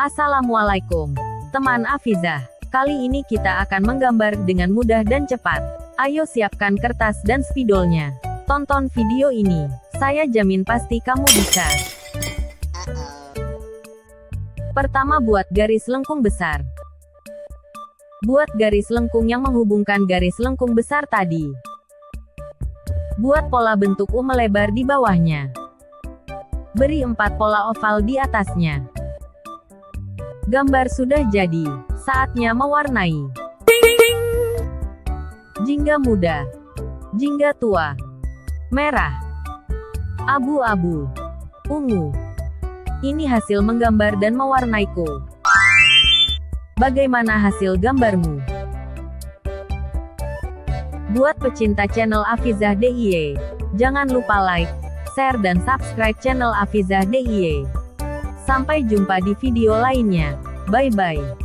Assalamualaikum, teman Afizah. Kali ini kita akan menggambar dengan mudah dan cepat. Ayo siapkan kertas dan spidolnya. Tonton video ini. Saya jamin pasti kamu bisa. Pertama, buat garis lengkung besar. Buat garis lengkung yang menghubungkan garis lengkung besar tadi. Buat pola bentuk U melebar di bawahnya. Beri 4 pola oval di atasnya. Gambar sudah jadi. Saatnya mewarnai. Jingga muda, jingga tua, merah, abu-abu, ungu. Ini hasil menggambar dan mewarnaiku. Bagaimana hasil gambarmu? Buat pecinta channel Afizah DIY, jangan lupa like, share dan subscribe channel Afizah DIY. Sampai jumpa di video lainnya. Bye-bye.